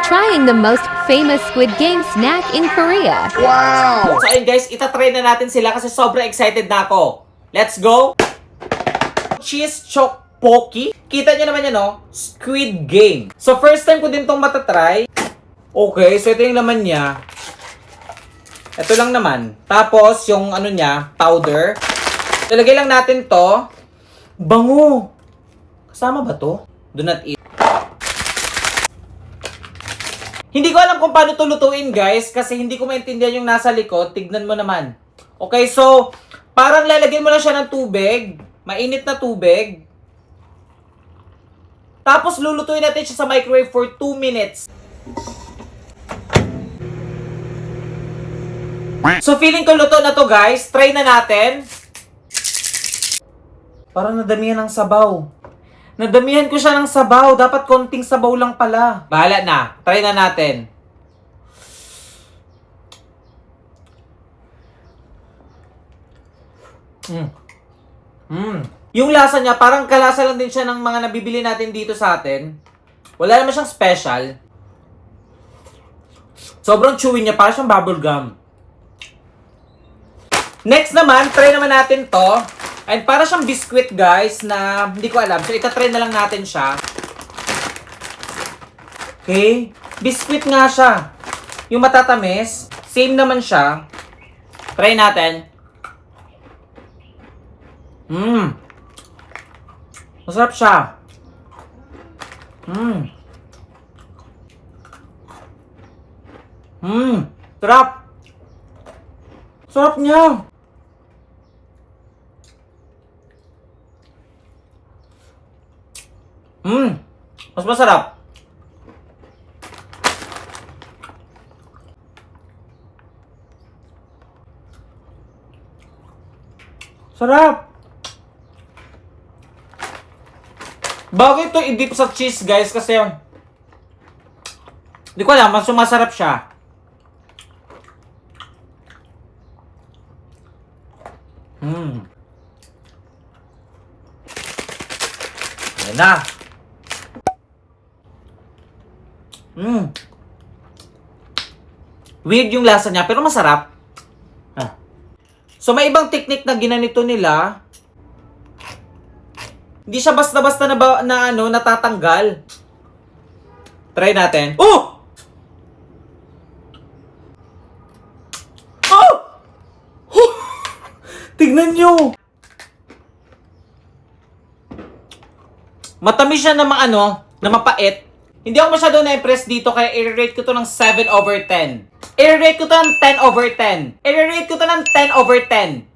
trying the most famous Squid Game snack in Korea. Wow! So ayun guys, itatry na natin sila kasi sobrang excited na ako. Let's go! Cheese Chokpoki. Kita nyo naman yan, no? Squid Game. So first time ko din tong matatry. Okay, so ito yung laman niya. Ito lang naman. Tapos yung ano niya, powder. Ilagay lang natin to. Bango! Kasama ba to? Do not eat. Hindi ko alam kung paano ito lutuin, guys, kasi hindi ko maintindihan yung nasa likod. Tignan mo naman. Okay, so, parang lalagyan mo lang siya ng tubig. Mainit na tubig. Tapos, lulutuin natin siya sa microwave for 2 minutes. So, feeling ko luto na to, guys. Try na natin. Parang nadamihan ng sabaw. Nadamihan ko siya ng sabaw. Dapat konting sabaw lang pala. Bahala na. Try na natin. Yung lasa niya, parang kalasa lang din siya ng mga nabibili natin dito sa atin. Wala naman siyang special. Sobrang chewy niya. Parang siyang bubble gum. Next naman, try naman natin to. And para siyang biscuit, guys, na hindi ko alam. So, itatry na lang natin siya. Okay. Biscuit nga siya. Yung matatamis. Same naman siya. Try natin. Masarap siya. Sarap. Sarap niya. Mas masarap. Sarap. Bagay ito i-dip sa cheese, guys, kasi hindi ko alam, mas sumasarap siya. Ayan na. Weird yung lasa niya, pero masarap. So, may ibang technique na ginanito nila. Hindi siya basta-basta natatanggal. Try natin. Oh! Oh! Tignan nyo! Matamis siya na na mapait. Hindi ako masyado na-impress dito kaya i-rate ko to ng 7/10. I-rate ko to ng 10/10. I-rate ko to ng 10/10.